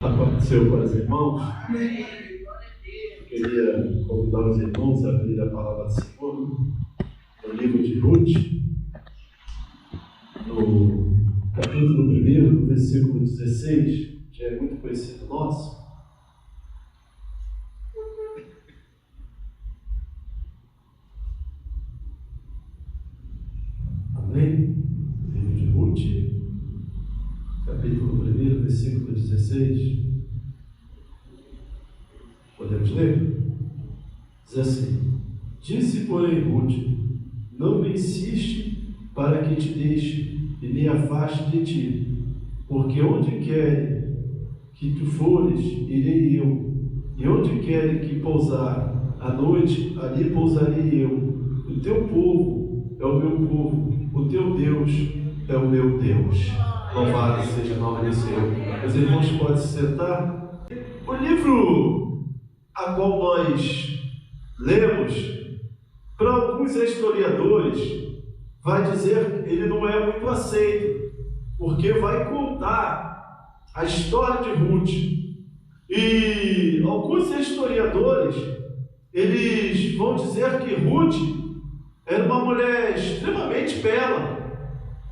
aconteceu para os irmãos, queria convidar os irmãos a abrir a palavra do Senhor no livro de Ruth, no capítulo 1, no versículo 16, que é muito conhecido nosso. Amém? Livro de Ruth, capítulo 1, versículo 16. Podemos ler? Diz assim: disse, porém, Ruth: não me insiste para que te deixe e me afaste de ti, porque onde quer que tu fores, irei eu, e onde quer que pousar a noite, ali pousarei eu. O teu povo é o meu povo, o teu Deus é o meu Deus. Louvado seja o nome do Senhor. Os irmãos podem se sentar. O livro a qual nós lemos, para alguns historiadores, vai dizer que ele não é muito aceito, porque vai contar a história de Ruth. E alguns historiadores, eles vão dizer que Ruth era uma mulher extremamente bela.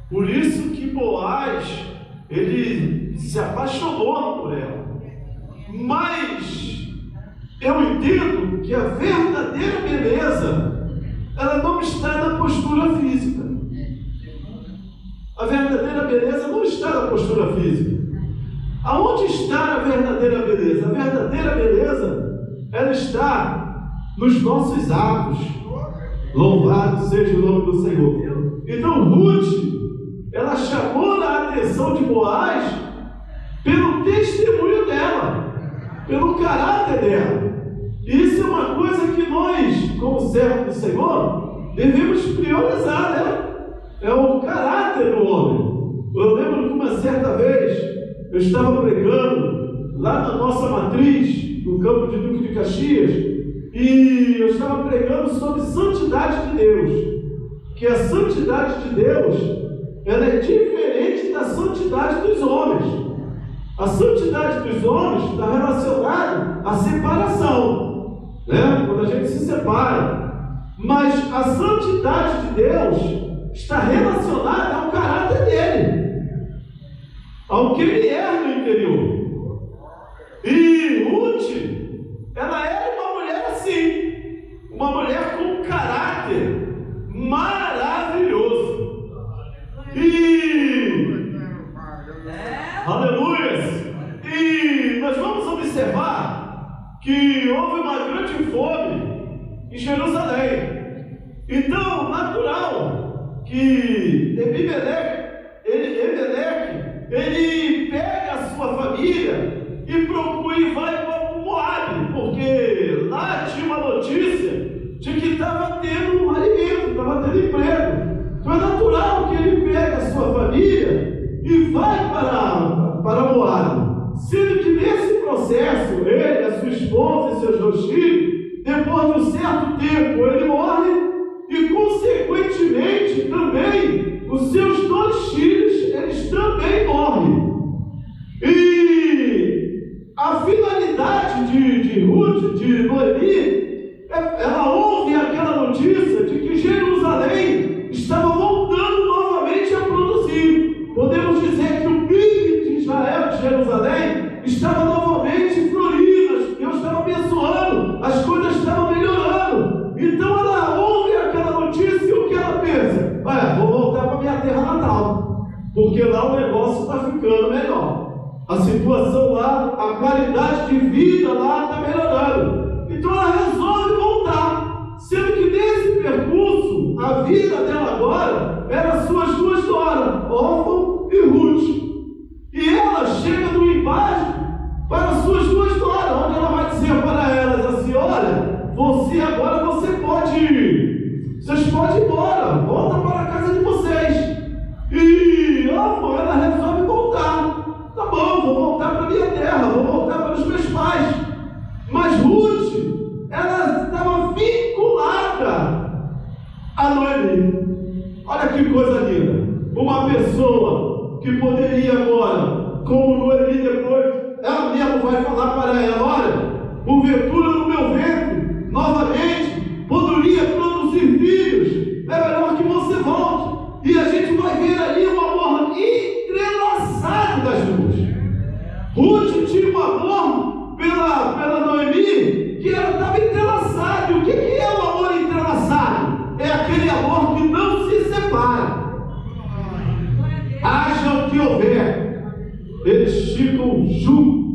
Por isso que Boaz, ele se apaixonou por ela. Mas eu entendo que a verdadeira beleza, ela não está na postura física. A verdadeira beleza não está na postura física. Aonde está a verdadeira beleza? A verdadeira beleza, ela está nos nossos atos. Louvado seja o nome do Senhor. Então Ruth, ela chamou a atenção de Boaz pelo testemunho dela, pelo caráter dela. E isso é uma coisa que nós, como servos do Senhor, devemos priorizar, né? É o caráter do homem. Eu lembro que uma certa vez eu estava pregando lá na nossa matriz, no campo de Duque de Caxias, e eu estava pregando sobre santidade de Deus. Que a santidade de Deus, ela é diferente da santidade dos homens. A santidade dos homens está relacionada à separação, né? Quando a gente se separa. Mas a santidade de Deus está relacionada ao caráter dele, ao que ele é no interior. E Ruth, ela era uma mulher assim, uma mulher com um caráter maravilhoso. Aleluia! E nós vamos observar que houve uma grande fome em Jerusalém. Então, natural que Ebimeleque, ele pega a sua família e procura e vai para o Moabe, porque lá tinha uma notícia de que estava tendo um alimento, estava tendo emprego. Então é natural que ele pegue a sua família e vai para Moabe. Sendo que nesse processo, ele, a sua esposa e seus 2 filhos, depois de um certo tempo, ele morre e, consequentemente, também os seus 2 filhos, eles também morrem. E a finalidade de Ruth, de Noemi, ela ouve aquela notícia de que Jerusalém estava voltando novamente a produzir. Podemos dizer que o PIB de Israel, de Jerusalém, estava novamente florido, Deus estava abençoando, as coisas estavam melhorando. Então ela ouve aquela notícia e o que ela pensa? Vou voltar para minha terra natal, porque lá o negócio está ficando melhor. A situação lá, a qualidade de vida lá está melhorando. Então ela resolve voltar, sendo que nesse percurso, a vida dela agora era suas 2 noras, Orfa e Ruth. E ela chega no embate para suas 2 noras, onde ela vai dizer para elas assim: olha, você agora pode ir, vocês podem ir embora, volta para a casa de vocês. E Orfa, ela resolve voltar. Tá bom, vou voltar para a minha terra, vou voltar para os meus pais. Mas Ruth, ela estava vinculada a Noemi. Olha que coisa linda. Uma pessoa que poderia agora, como Noemi depois, minha vai falar para ela: olha, porventura no meu ventre, novamente, poderia produzir filhos, é melhor que você volte. E a gente vai ver ali um amor entrelaçado das duas. Ruth tinha um amor pela Noemi, que ela estava entrelaçada. E o que é o amor entrelaçado? É aquele amor que não se separa. Haja o que houver, eles ficam juntos.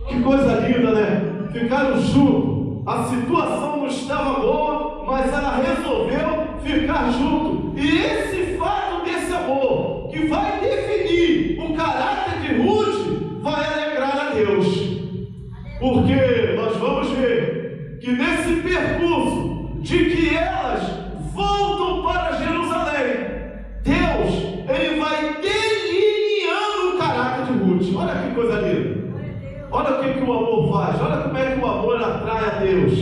Que coisa linda, né? Ficaram juntos. A situação não estava boa, mas ela resolveu ficar junto. E esse fato desse amor, que vai definir o caráter de Ruth, vai alegrar a Deus. Porque nós vamos ver que nesse percurso de que elas voltam para Jerusalém, Deus, Ele vai delineando o caráter de Ruth. Olha que coisa linda. Olha o que o amor faz. Olha como é que o amor atrai a Deus.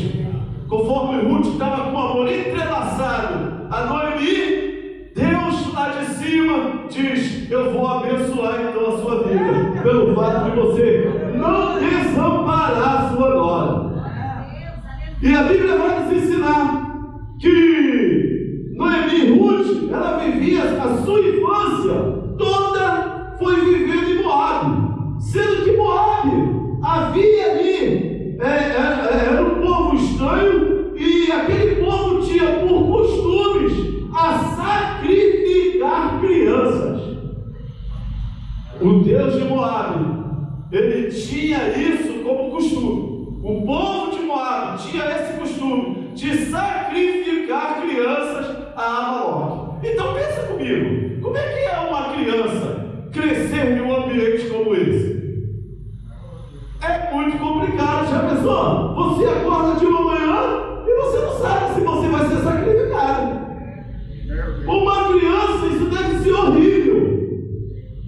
Conforme Ruth estava com o amor entrelaçado a Noemi, Deus lá de cima diz: eu vou abençoar então a sua vida, pelo fato de você não desamparar a sua glória. E a Bíblia vai nos ensinar que Noemi e Ruth, ela vivia a sua infância toda, foi vivendo em Moabe, sendo que Moabe havia ali, era um povo estranho, e aquele povo tinha por costumes a sacrificar crianças. O Deus de Moabe, ele tinha isso como costume. O povo de Moabe tinha esse costume de sacrificar crianças a Amaleque. Então pensa comigo, como é que é uma criança crescer em um ambiente como esse? É muito complicado. Já pensou? Você acorda de uma manhã e você não sabe se você vai ser sacrificado. Uma criança, isso deve ser horrível.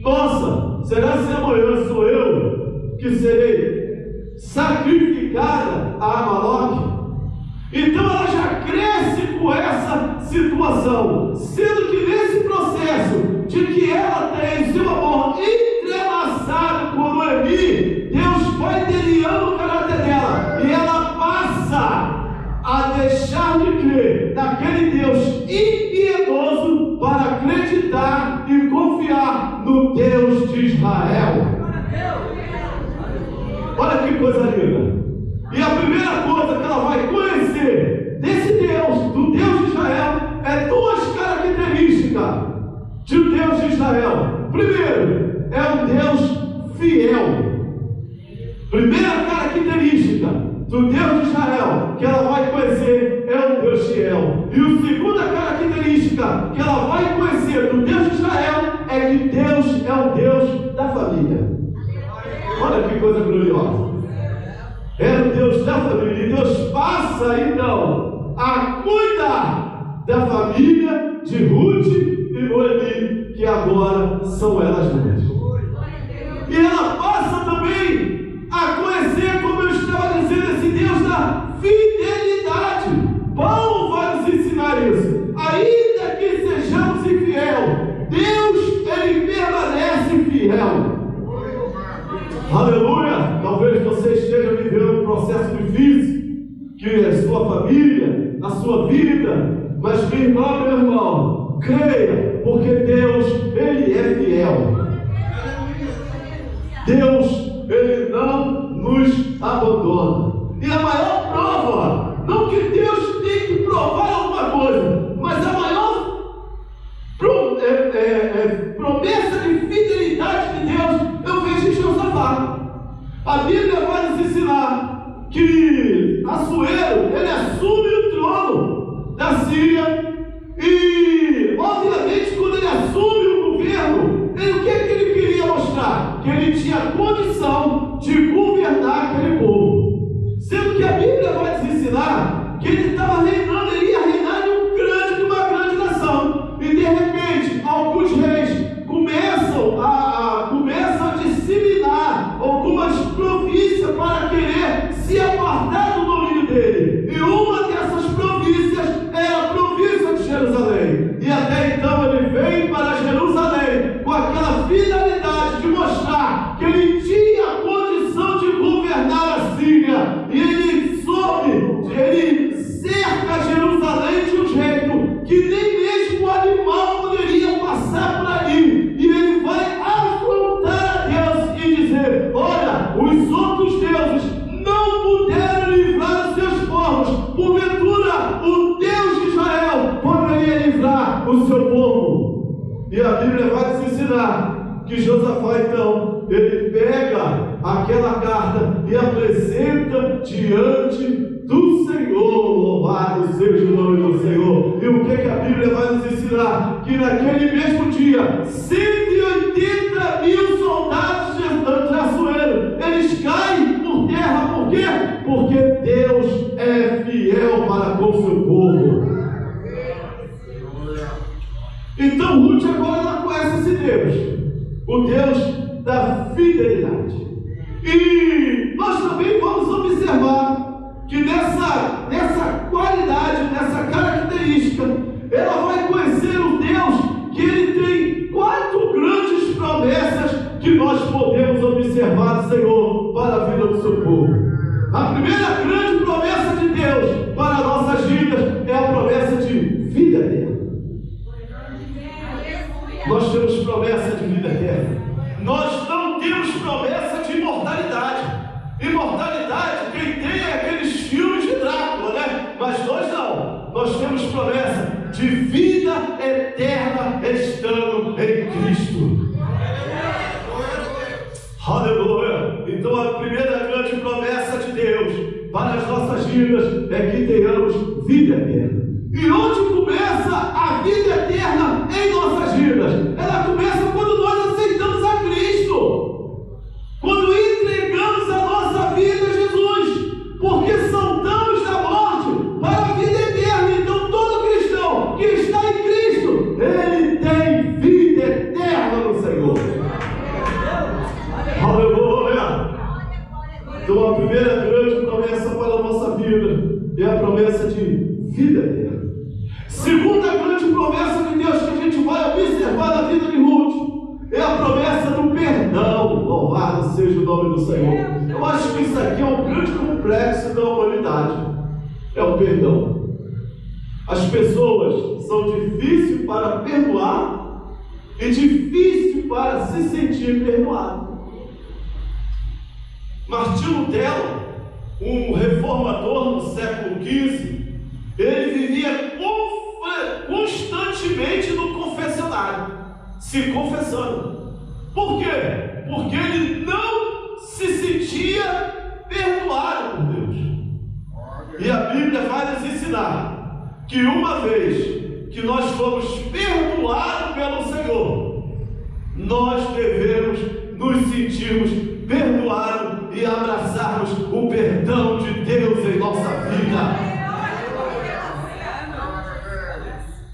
Nossa, será que amanhã sou eu que serei sacrificada a Amaleque? Então ela já cresce com essa situação, sendo que nesse processo de que ela tem seu amor entrelaçado com Noemi, Deus vai delineando o caráter dela, e ela passa a deixar de crer naquele Deus impiedoso para acreditar e confiar no Deus de Israel. Olha que coisa linda. E a primeira coisa que ela vai conhecer desse Deus, do Deus de Israel, é duas características de Deus de Israel. Primeiro, é um Deus fiel. Primeira característica do Deus de Israel que ela vai conhecer é um Deus fiel. E a segunda característica que ela vai conhecer do Deus de Israel é que Deus é o Deus da família. Olha que coisa gloriosa. É o Deus da família. E Deus passa então a cuidar da família de Ruth e Noemi, que agora são elas duas. E ela passa também a conhecer, como eu estava dizendo, esse Deus da fidelidade. Paulo vai nos ensinar isso. Ainda que sejamos infiel, Deus, Ele permanece fiel. Aleluia! Talvez você esteja vivendo um processo difícil, que é a sua família, a sua vida, mas minha irmã, meu irmão, creia, porque Deus, Ele é fiel. Deus, Ele não nos abandona. E a maior prova, não que Deus tem que provar alguma coisa, mas a maior promessa de fidelidade de Deus, eu vejo em Josafá. A Bíblia vai nos ensinar que Assuero, ele assume o trono da Síria, e obviamente quando ele assume o governo, o que ele queria mostrar? Que ele tinha condição de governar aquele povo. Sendo que a Bíblia vai nos ensinar que ele estava reinando, ele ia reinar de uma grande nação. E de repente, alguns reis começam a disseminar algumas províncias para querer se apartar do domínio dele. E uma dessas províncias era a província de Jerusalém. E até então ele veio para Jerusalém com aquela finalidade de mostrar que ele tinha a condição ensinar que Josafá, então, ele pega aquela carta e apresenta diante do Senhor. Louvado seja o nome do Senhor. E o que a Bíblia vai nos ensinar? Que naquele mesmo dia, 180 mil soldados de Assuero, eles caem por terra. Por quê? Porque Deus é fiel para com o seu povo. Então Ruth agora ela conhece esse Deus, o Deus da fidelidade. E nós também vamos observar que nessa qualidade, nessa característica, ela vai conhecer o Deus que ele tem 4 grandes promessas que nós podemos observar do Senhor para a vida do seu povo. A primeira grande promessa de Deus para as nossas vidas é a promessa de vida eterna. Nós temos promessa de vida eterna. Nós não temos promessa de imortalidade. Imortalidade, quem tem é aqueles filmes de Drácula, né? Mas nós não. Nós temos promessa de vida eterna estando em Cristo. Aleluia! Então a primeira grande promessa de Deus para as nossas vidas é que tenhamos vida eterna. E onde começa a vida eterna em nossas vidas? Ela começa quando nós aceitamos a Cristo, quando entregamos a nossa vida a Jesus, porque saltamos da morte para a vida eterna. Então todo cristão que está em Cristo, ele tem vida eterna no Senhor. Aleluia! Então a primeira grande promessa para a nossa vida é a promessa de vida eterna. Segunda grande promessa de Deus que a gente vai observar na vida de Ruth é a promessa do perdão. Louvado seja o nome do Senhor. Eu acho que isso aqui é um grande complexo da humanidade. É o perdão. As pessoas são difíceis para perdoar e difíceis para se sentir perdoado. Martinho Lutero, um reformador do século XV, ele vivia constantemente no confessionário, se confessando. Por quê? Porque ele não se sentia perdoado por Deus. E a Bíblia vai nos ensinar que uma vez que nós fomos perdoados pelo Senhor, nós devemos nos sentirmos perdoados e abraçarmos o perdão de Deus em nossa vida.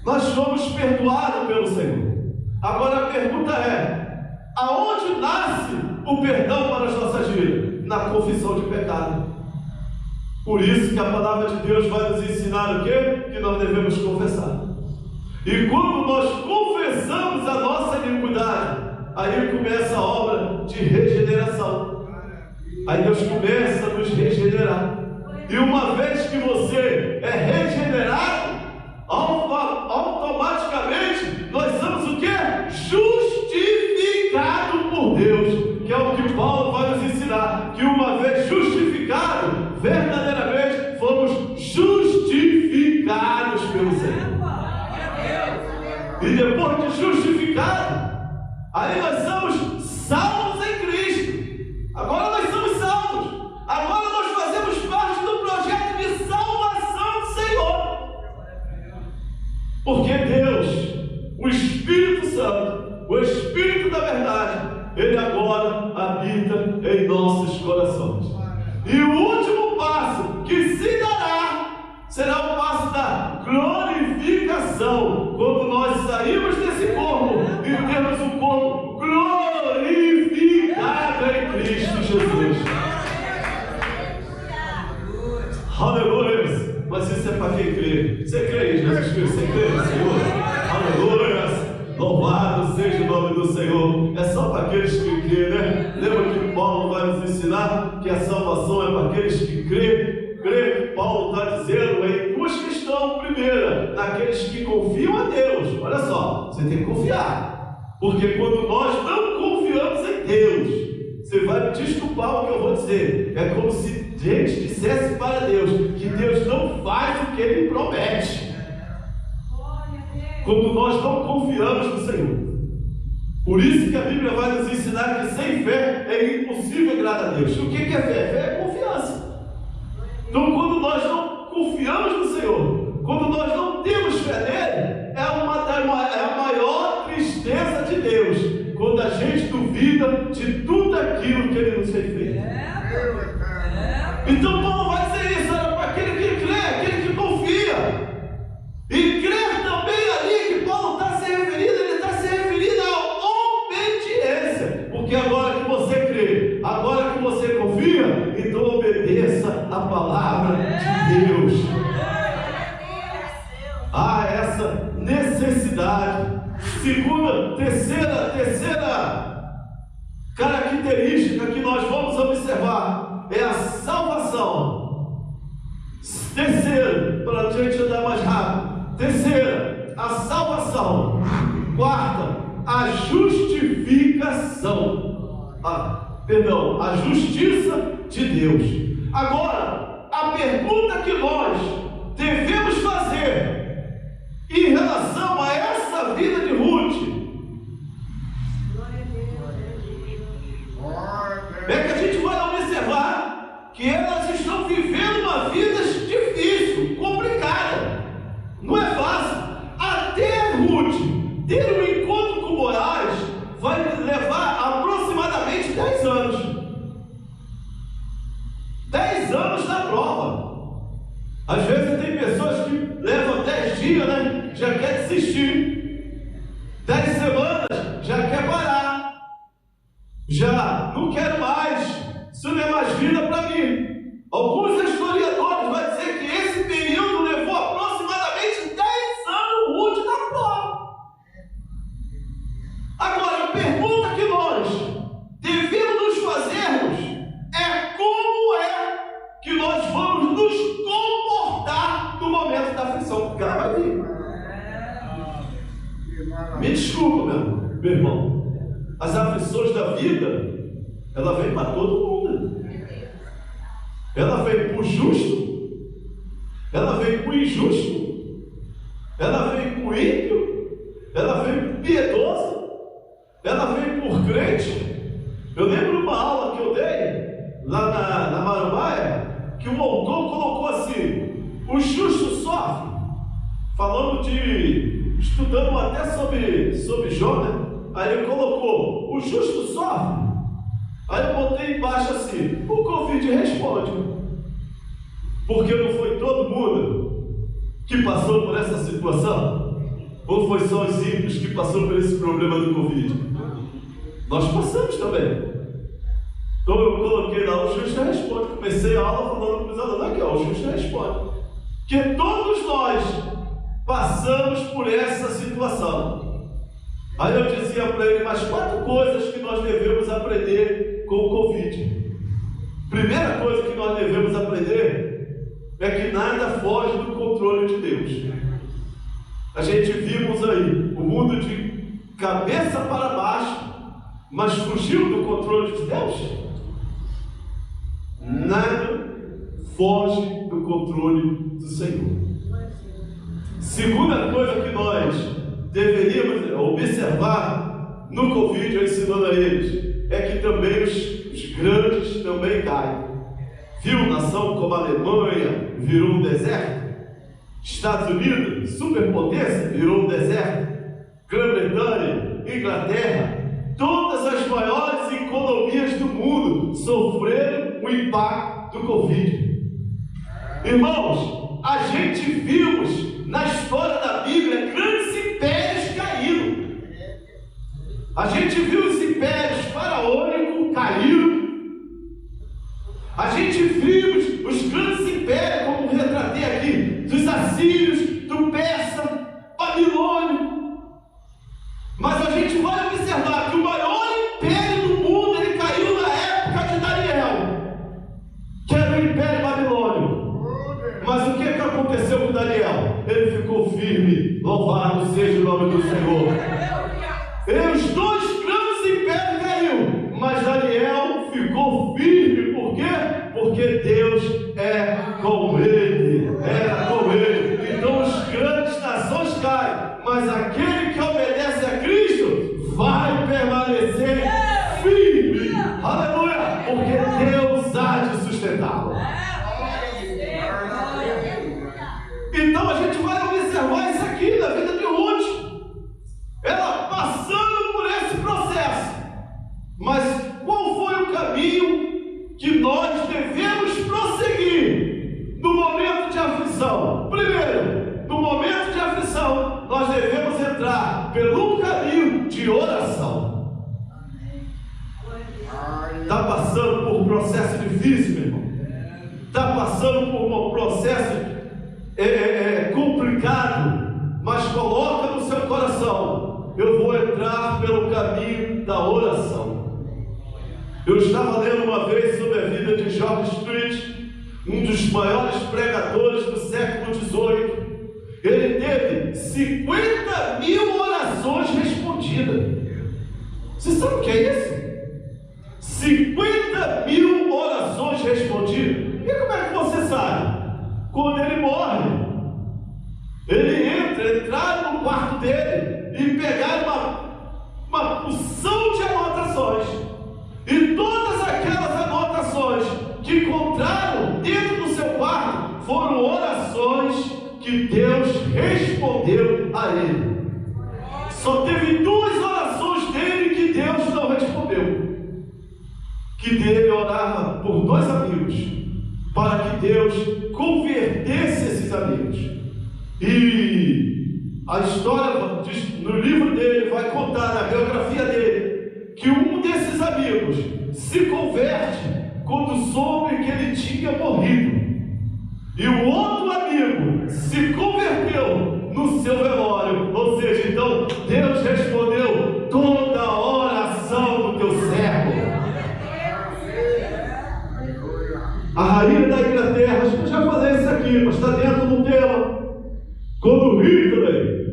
Nós fomos perdoados pelo Senhor. Agora a pergunta é: aonde nasce o perdão para as nossas vidas? Na confissão de pecado. Por isso que a palavra de Deus vai nos ensinar o quê? Que nós devemos confessar. E quando nós confessamos a nossa iniquidade, aí começa a obra de regeneração. Aí Deus começa a nos regenerar. E uma vez que você é regenerado, automaticamente nós somos o quê? Justificado por Deus, que é o que Paulo vai nos ensinar, que uma vez justificado, verdadeiramente fomos justificados pelo Senhor. E depois de justificado, aí nós somos salvos em Cristo. Agora nós somos salvos. Agora nós fazemos parte do projeto de salvação do Senhor. Porque Deus, o Espírito Santo, o Espírito da verdade, ele agora habita em nossos corações. E o último passo que se dará será o passo da glorificação, quando nós saímos desse corpo e temos um corpo glorificado em Cristo Jesus. Aleluia! Mas isso é para quem crê. Você crê em Jesus Cristo? Você crê no Senhor? Aleluia! Louvado seja o nome do Senhor. É só para aqueles que crêem, né? Lembra que Paulo vai nos ensinar que a salvação é para aqueles que crêem. Que Paulo está dizendo em 2 questões. Primeira, naqueles que confiam a Deus. Olha só, você tem que confiar, porque quando nós não confiamos em Deus, você vai me desculpar o que eu vou dizer, é como se a gente dissesse para Deus que Deus não faz o que Ele promete. Quando nós não confiamos no Senhor. Por isso que a Bíblia vai nos ensinar que sem fé é impossível agradar a Deus. O que é fé? Fé é confiança. Então, quando nós não confiamos no Senhor, quando nós não temos fé nele, é a maior tristeza de Deus, quando a gente duvida de tudo aquilo que Ele nos fez feito. Então Paulo vai dizer isso, era para aquele que crê, aquele que confia. E crer também ali que Paulo está se referindo, ele está se referindo à obediência. Porque agora que você crê, agora que você confia, então obedeça a palavra de Deus. Há essa necessidade. Terceira característica que nós vamos observar é a salvação. Terceiro, para a gente andar mais rápido. Terceira, a salvação. Quarta, a justificação. A justiça de Deus. Agora, a pergunta que nós devemos fazer em relação a essa vida de Ruth é que a gente vai observar que elas estão vivendo uma vida difícil, complicada. Não é fácil. Até Ruth ter um encontro com Boaz vai levar aproximadamente 10 anos. 10 anos na prova. Às vezes tem pessoas que levam 10 dias, né? Já quer desistir. 10 semanas, já quer parar. Já não quero mais. Isso não é mais vida para mim. Alguns historiadores vão dizer que esse período levou aproximadamente 10 anos Ruth na prova. Agora, a pergunta que nós devemos nos fazermos é como é que nós vamos nos comportar no momento da aflição, porque ela vai vir. Me desculpa, meu irmão. As aflições da vida, ela vem para todo mundo. Ela vem para o justo, ela vem para o injusto, ela vem para o ímpio, ela vem para o piedoso, ela vem por crente. Eu lembro uma aula que eu dei lá na Marambaia, que o autor colocou assim: o justo sofre, falando estudando até sobre Jó, né? Aí ele colocou: o justo sofre. Aí eu botei embaixo assim: o Covid responde. Porque não foi todo mundo que passou por essa situação? Ou foi só os ímpios que passou por esse problema do Covid? Nós passamos também. Então eu coloquei lá: o justo responde. Comecei a aula falando para os alunos aqui, o justo responde. Que todos nós passamos por essa situação. Aí eu dizia para ele: mas 4 coisas que nós devemos aprender com o Covid. Primeira coisa que nós devemos aprender é que nada foge do controle de Deus. A gente vimos aí o mundo de cabeça para baixo, mas fugiu do controle de Deus? Nada foge do controle do Senhor. Segunda coisa que nós deveríamos observar no Covid, ensinando a eles, é que também os grandes também caem. Viu nação como a Alemanha virou um deserto? Estados Unidos, superpotência, virou um deserto. Grã-Bretanha, Inglaterra, todas as maiores economias do mundo sofreram o impacto do Covid. Irmãos, a gente vimos na história da Bíblia grandes impérios caindo. A gente viu os impérios faraônicos caindo. A gente viu os grandes impérios, como retratei aqui, dos assírios, do persa, babilônio. Mas a gente vai observar que o maior império do mundo, ele caiu na época de Daniel, que era o Império Babilônico. Mas o que aconteceu com Daniel? Ele ficou firme. Louvado seja o nome do Senhor. E os 2 grandes impérios caíram, mas Daniel ficou firme. Por quê? Porque Deus é com ele. Era com ele. Então os grandes nações caem, mas aquele que obedece a Cristo vai permanecer. sustentá-lo. Então a gente vai observar isso aqui na vida de Ruth. Ela passando por esse processo. Mas qual foi o caminho que nós devemos prosseguir no momento de aflição? Primeiro, no momento de aflição, nós devemos entrar pelo caminho de oração. Está passando por um processo difícil, meu irmão? Está passando por um processo complicado, mas coloca no seu coração: eu vou entrar pelo caminho da oração. Eu estava lendo uma vez sobre a vida de George Street, um dos maiores pregadores do século XVIII. Ele teve 50.000 orações respondidas. Você sabe o que é isso? 50.000 orações respondidas. E como é que você sabe? Quando ele morre, ele entrar no quarto dele e pegar uma porção de anotações. E todas aquelas anotações que encontraram dentro do seu quarto foram orações que Deus respondeu a ele. Só teve 2 orações dele que Deus não respondeu. Que dele orava por 2 amigos, para que Deus convertesse esses amigos. E a história no livro dele vai contar, na biografia dele, que um desses amigos se converte quando soube que ele tinha morrido. E o outro amigo se converteu no seu velório. Ou seja, então Deus respondeu toda a oração do teu servo. A rainha da Inglaterra, acho que eu já falei isso aqui, mas está dentro do tema. Quando Hitler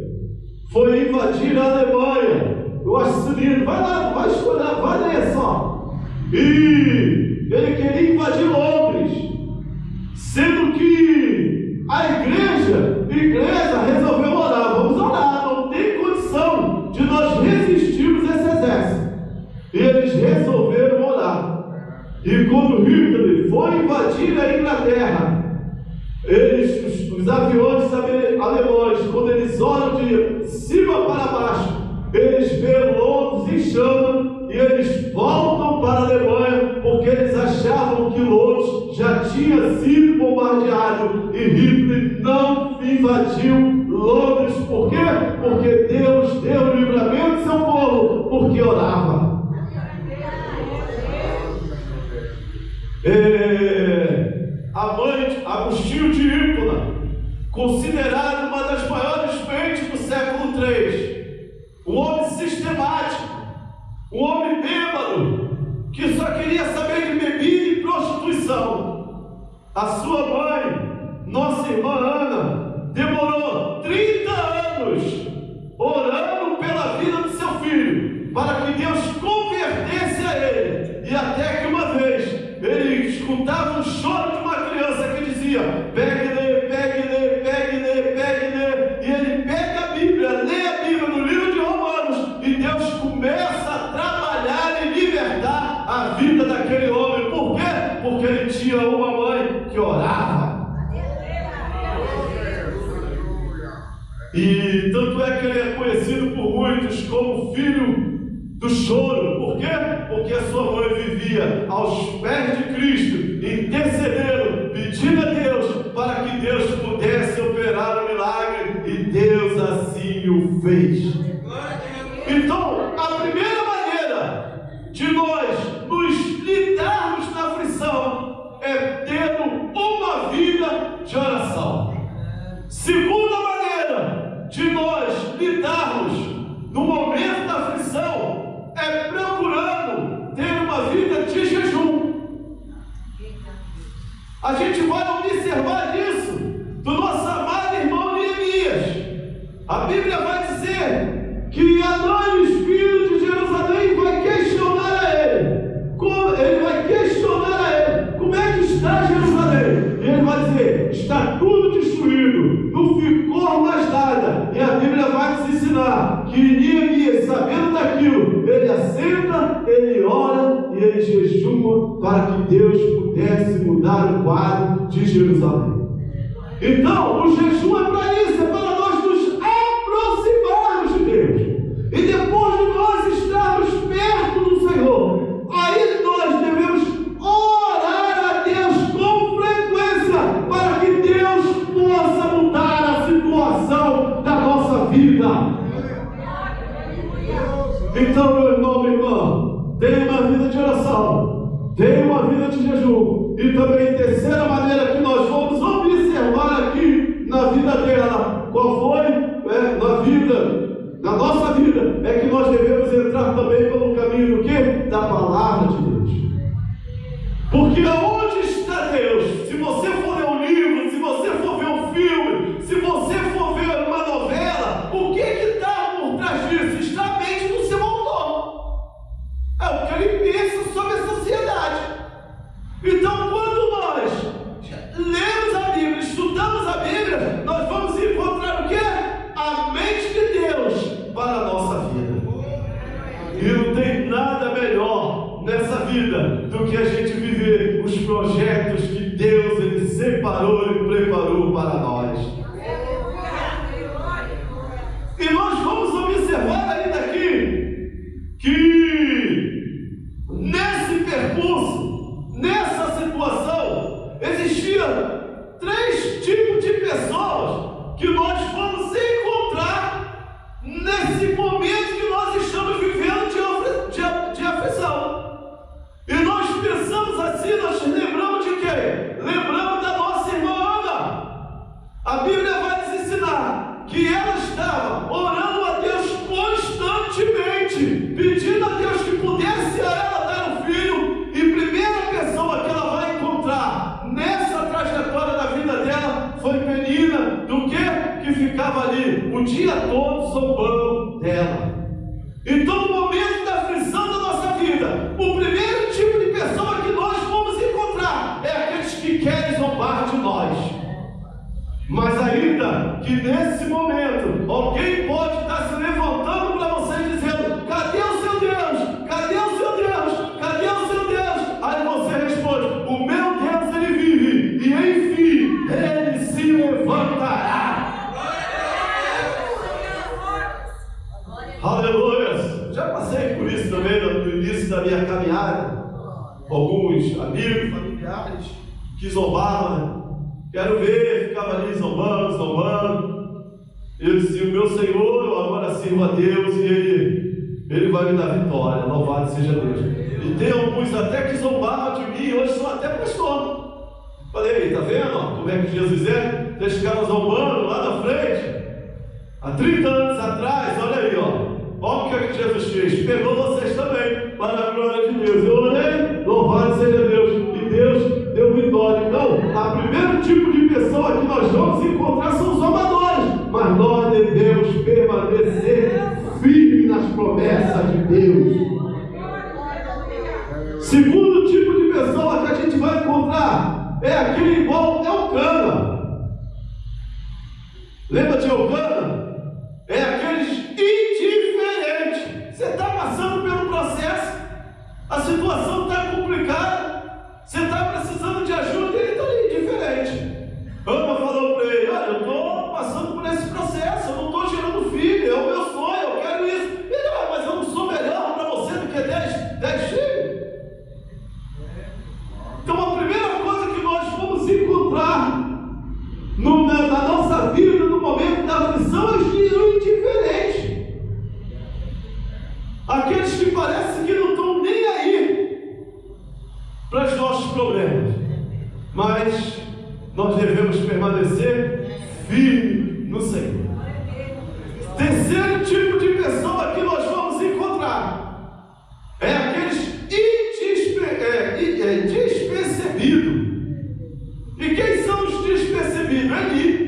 foi invadir a Alemanha, eu acho isso lindo, vai lá, vai estudar, vai ler só. E ele queria invadir Londres, sendo que a igreja resolveu orar. Vamos orar, não tem condição de nós resistirmos a esse exército. E eles resolveram orar. E quando Hitler foi invadir a Inglaterra, os aviões alemães, quando eles olham de cima para baixo, eles veem Londres em chama e eles voltam para a Alemanha, porque eles achavam que Londres já tinha sido bombardeado e Hitler não invadiu Londres. Por quê? Porque Deus deu o livramento ao seu povo, porque orava. Agostinho de Hipona, considerado uma das maiores mentes do século III, um homem sistemático, um homem bêbado, que só queria saber de bebida e prostituição. A sua mãe, nossa irmã Ana, demorou 30 anos orando pela vida do seu filho, para que Deus convertesse a ele. E até que uma vez ele escutava um choro de uma criança que dizia: pegue, lê, pegue, lê, pegue, lê, pegue, lê. E ele pega a Bíblia, lê a Bíblia no livro de Romanos, e Deus começa a trabalhar e libertar a vida daquele homem. Por quê? Porque ele tinha uma mãe que orava. E tanto é que ele é conhecido por muitos como filho do choro. Por quê? Porque a sua mãe vivia aos pés de Cristo, intercedendo, pedindo a Deus para que Deus pudesse operar o milagre, e Deus assim o fez. Então, a primeira maneira de nós nos lidarmos na aflição é tendo uma vida de oração. Segunda maneira de nós lidarmos no momento da aflição é procurando ter uma vida de jejum. A gente vai observar isso do nosso amado irmão Neemias. A Bíblia vai dizer que Anã, filho de Jerusalém, vai questionar a ele. Ele vai questionar a ele: como é que está Jerusalém? E ele vai dizer: está tudo destruído, não ficou mais nada. E a Bíblia vai nos ensinar que Neemias, sabendo daquilo, ele assenta, ele ora e ele jejua para que Deus pudesse mudar o quadro de Jerusalém. Então, o jejum é para isso, é para nós nos aproximarmos de Deus. E depois de nós estarmos perto do Senhor, aí nós devemos orar a Deus com frequência para que Deus possa mudar a situação da nossa vida. Então, meu irmão, minha irmã, tenha uma vida de oração, tenha uma vida de jejum. E também, terceira maneira que nós vamos observar aqui na vida dela, qual foi? Na nossa vida, é que nós devemos entrar também pelo caminho do quê? Da palavra de Deus. Porque aonde está Deus? Se você for ler um livro, se você for ver um filme, se você for ver uma novela, o que está por trás disso? Está a mente do seu autor. É o que ele pensa sobre a sociedade. Então, quando nós lemos a Bíblia, estudamos a Bíblia, nós vamos encontrar o quê? A mente de Deus para a nossa vida. E não tem nada melhor nessa vida do que a gente viver os projetos que Deus ele separou e preparou para nós. E nós vamos observar ainda aqui que nesse percurso, nessa situação, existiam 3 tipos de pessoas que nós vamos encontrar nesse momento que nós estamos vivendo de aflição. E nós pensamos assim, nós lembramos de quem? Lembramos da nossa irmã Ana. A Bíblia vai nos ensinar que ela estava orando a Deus constantemente, pedindo a Deus que pudesse a ela dar um filho. E primeira pessoa que ela vai encontrar nessa trajetória da vida dela foi Penina, do que ficava ali o dia todo zombando dela. Então, no momento da aflição da nossa vida, o primeiro tipo de pessoa que nós vamos encontrar é aqueles que querem zombar de nós. Mas ainda que nesse momento alguém pode estar se levantando para você e dizendo: cadê o seu Deus? Cadê o seu Deus? Cadê o seu Deus? Aí você responde: o meu Deus ele vive, e enfim ele se levantará. Aleluia! Já passei por isso também no início da minha caminhada. Alguns amigos, familiares que zombavam, né? Quero ver, ficava ali zombando. Eu disse: o meu Senhor, eu agora sirvo a Deus e Ele vai me dar vitória. Louvado seja Deus. E tem alguns até que zombavam de mim, hoje são até pastor. Falei: tá vendo como é que Jesus é? Eles ficaram zombando lá na frente. Há 30 anos atrás, olha aí, ó. Olha o que é que Jesus fez. Pegou vocês também, para a glória de Deus. Eu orei, louvado seja Deus. E Deus deu vitória. Então, o primeiro tipo de pessoa que nós vamos encontrar são os zombadores. Mas nós devemos permanecer firmes nas promessas de Deus. Segundo tipo de pessoa que a gente vai encontrar é aquele igual Elcana. Lembra de Elcana? É aqueles indiferentes. Você está passando pelo processo, a situação está complicada, você está precisando de ajuda e ele está ali indiferente. Ana falou para ele: olha, eu estou passando por esse processo, eu não estou gerando filho, é o meu sonho, eu quero isso. Ele: mas eu não sou melhor para você do que 10 filhos. Então a primeira coisa que nós vamos encontrar na nossa vida, no momento da aflição, é os indiferentes. Aqueles que parecem que não estão nem aí para os nossos problemas. Mas nós devemos permanecer firmes no Senhor. Terceiro tipo de pessoa que nós vamos encontrar é aqueles despercebidos. E quem são os despercebidos? Ali.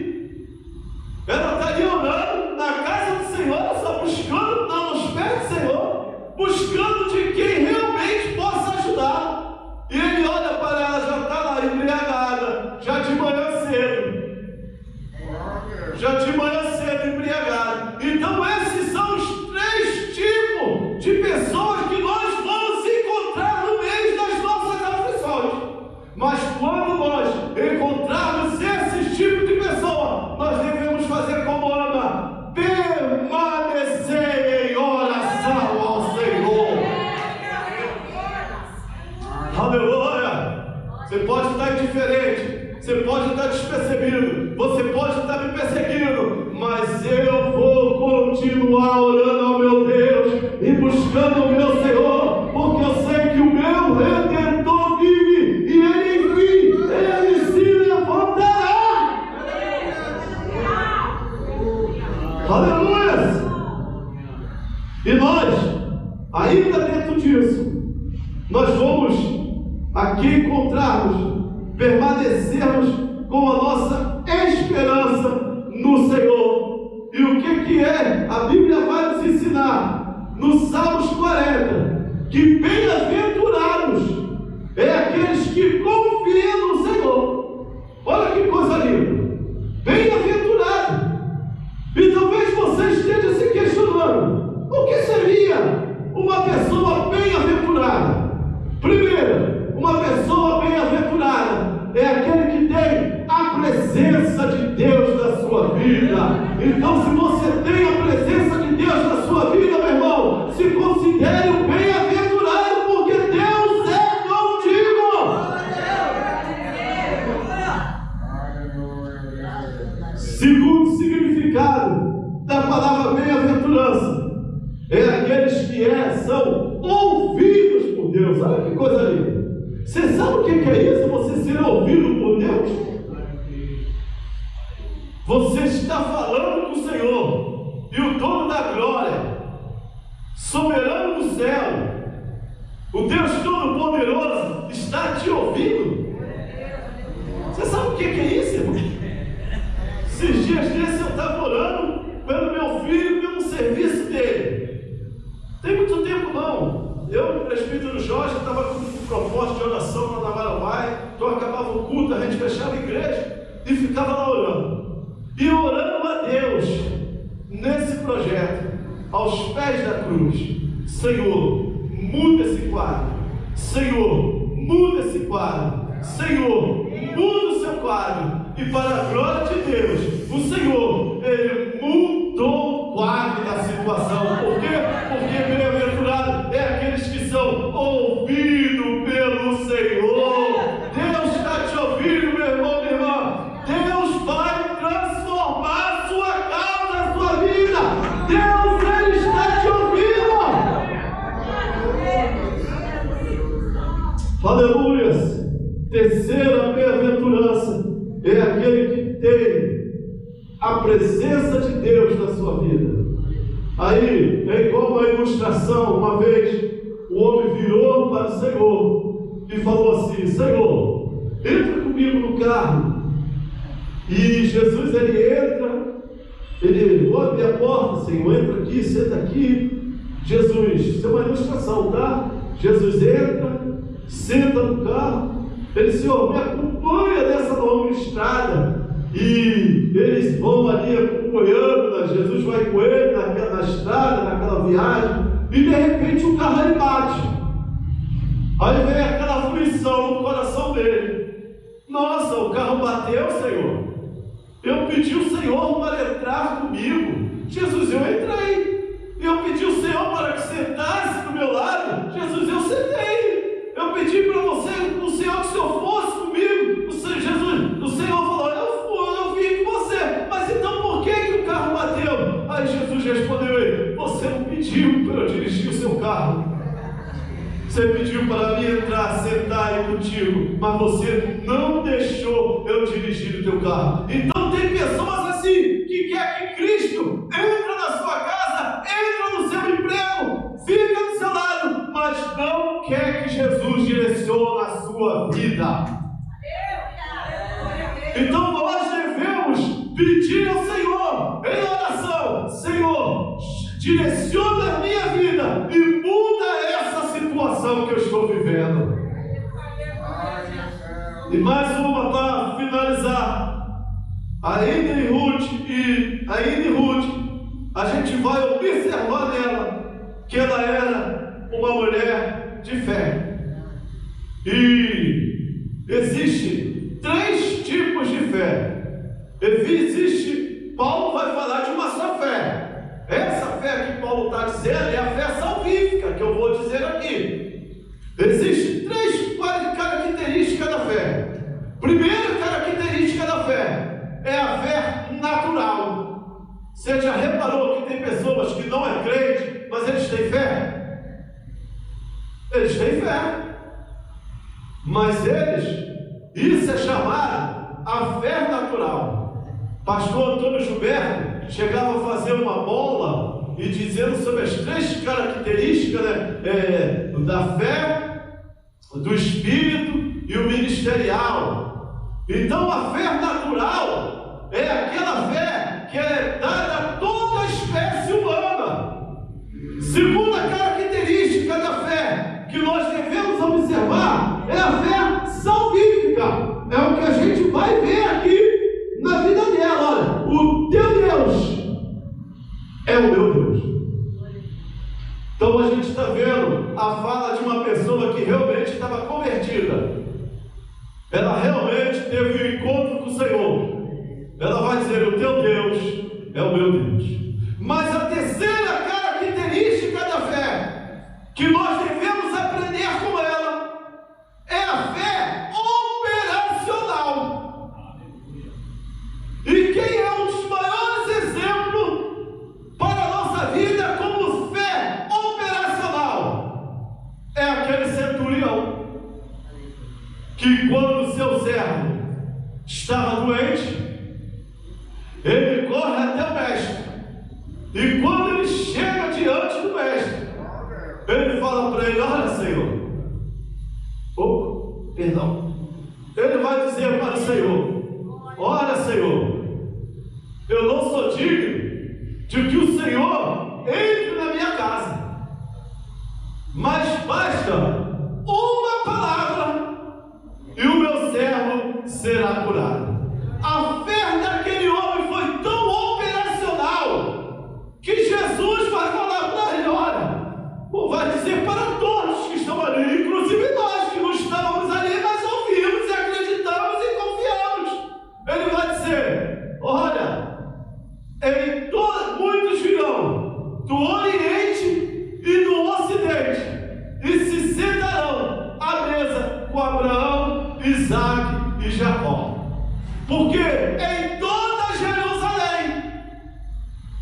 Ela está ali orando na casa do Senhor, só buscando, nos pés do Senhor, buscando de quem realmente possa ajudar. E ele olha para ela, já está lá embriagada, já de manhã cedo embriagada. Então esses são os 3 tipos de pessoas Mas quando nós encontrarmos esse tipo de pessoa, nós devemos fazer como Ana: permanecer em oração ao Senhor. Aleluia! Você pode estar indiferente, você pode estar despercebido, você pode estar me perseguindo, mas eu vou continuar orando ao meu Deus e buscando o meu Senhor, porque eu sei que o meu Redentor vive e ele se levantará. Aleluia! E nós, ainda dentro disso, nós vamos aqui encontrarmos, permanecermos com a nossa esperança no Senhor. E o que é? A Bíblia vai nos ensinar no Salmos 40 que bem-aventurados é aqueles que confiam no Senhor. Olha que coisa linda! Bem-aventurado. E talvez você esteja se questionando: o que seria uma pessoa bem-aventurada? Primeiro, uma pessoa bem-aventurada é aquele que tem a presença de Deus na sua vida. Então, se você tem a presença de Deus na sua vida, meu irmão, se considere um bem-aventurado, porque Deus é contigo. Segundo significado da palavra bem-aventurança é aqueles que são ouvidos por Deus. Olha que coisa linda! Você sabe o que é isso? Você ser ouvido por Deus? Você está falando com o Senhor, e o dono da glória, soberano do céu, o Deus Todo-Poderoso, está te ouvindo. Você sabe o que é isso, irmão? Esses dias desses eu estava orando pelo meu filho, pelo serviço dele. Tem muito tempo não. Eu e o presbítero Jorge estava com um propósito de oração para Navaramai. Então acabava o culto, a gente fechava a igreja e ficava lá orando. E orando a Deus nesse projeto, aos pés da cruz: Senhor, muda esse quadro. Senhor, muda esse quadro. Senhor, muda o seu quadro. E para a glória de Deus, o Senhor, Ele mudou o quadro da situação. Por quê? Porque bem-aventurado é aqueles que são ouvidos pelo Senhor. Deus está te ouvindo, meu irmão, minha irmã. Deus vai transformar a sua causa, a sua vida. Deus, Ele está te ouvindo. Aleluia. Terceira bem-aventurança é aquele que tem a presença de Deus na sua vida. Aí é igual uma ilustração. Uma vez o homem virou para o Senhor e falou assim: Senhor, entra comigo no carro. E Jesus, ele entra, ele abre a porta: Senhor, entra aqui, senta aqui. Jesus, isso é uma ilustração, tá? Jesus entra, senta no carro. Ele: Senhor, me acompanha nessa longa estrada. E eles vão ali acompanhando, né? Jesus vai com ele na estrada, naquela viagem. E de repente o carro ele bate. Aí vem aquela aflição no coração dele: nossa, o carro bateu, Senhor. Eu pedi o Senhor para entrar comigo. Jesus, eu entrei. Eu pedi o Senhor para que sentasse do meu lado. Jesus, eu sentei. Eu pedi para você, o Senhor, que o Senhor fosse comigo. Jesus, o Senhor falou: eu vim com você. Mas então por que o carro bateu? Aí Jesus respondeu: você não pediu para eu dirigir o seu carro. Você pediu para mim entrar, sentar aí contigo, mas você não deixou eu dirigir o teu carro. Então tem pessoas assim que quer que Cristo entre na sua casa, entre no seu emprego, fica do seu lado, mas não quer que Jesus direcione a sua vida. Então nós devemos pedir ao Senhor em oração: Senhor, direciona a minha vida e muda essa situação que eu estou vivendo. E mais uma para finalizar. Ainda em Ruth, a gente vai observar nela que ela era uma mulher de fé. E Existem 3 tipos de fé. Paulo vai falar de uma só fé. Essa fé que Paulo está dizendo é a fé salvífica, que eu vou dizer aqui. Existem 3 características da fé. Primeira característica da fé é a fé natural. Você já reparou que tem pessoas que não é crente, mas eles têm fé? Eles têm fé. Mas isso é chamado a fé natural. Pastor Antônio Gilberto chegava a fazer uma bola e dizendo sobre as 3 características, da fé, do espírito e o ministerial. Então a fé natural é aquela fé que é dada a toda a espécie humana. Segunda característica da fé que nós devemos observar é a fé salvífica. É o que a gente vai ver aqui na vida dela. Olha, o teu Deus é o meu Deus. Então a gente está vendo a fala de uma pessoa que realmente estava convertida. Ela realmente teve um encontro com o Senhor. Ela vai dizer: o teu Deus é o meu Deus. Mas a terceira característica da fé que nós devemos aprender com ela é a fé operacional. E quem é um dos maiores exemplos para a nossa vida como fé operacional? É aquele centurião que, quando seu servo estava doente, ele corre até o mestre. E quando ele chega diante do mestre, ele fala para ele: olha, Senhor. Ele vai dizer para o Senhor: olha, Senhor, eu não sou digno de que o Senhor entre na minha casa, mas basta uma palavra e o meu servo será curado. A fé daquele homem foi tão operacional que Jesus vai falar para ele: olha, vai dizer para todos que estão ali, inclusive nós que não estávamos ali, mas ouvimos e acreditamos e confiamos. Ele vai dizer: olha, muitos virão do Oriente e do Ocidente e se sentarão à mesa com Abraão, Isaque e Jacó. Porque em toda Jerusalém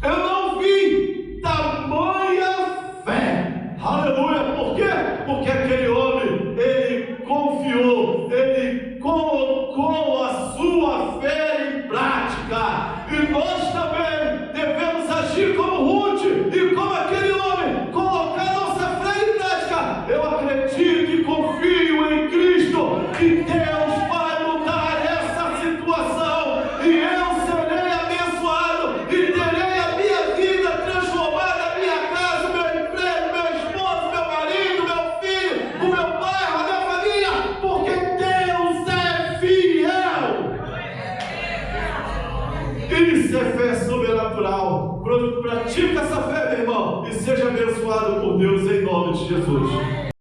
eu não vi tamanha fé. Aleluia! Por quê? Porque aquele homem, ele confiou, ele colocou a sua fé em prática. E nós também devemos agir como Ruth e como aquele homem, colocar nossa fé em prática. Eu acredito e confio em Cristo que Deus vai mudar essa situação e eu serei abençoado e terei a minha vida transformada, a minha casa, o meu emprego, meu esposo, meu marido, meu filho, o meu bairro, a minha família, porque Deus é fiel. Isso é fé sobrenatural. Pratica essa fé, meu irmão, e seja abençoado por Deus em nome de Jesus.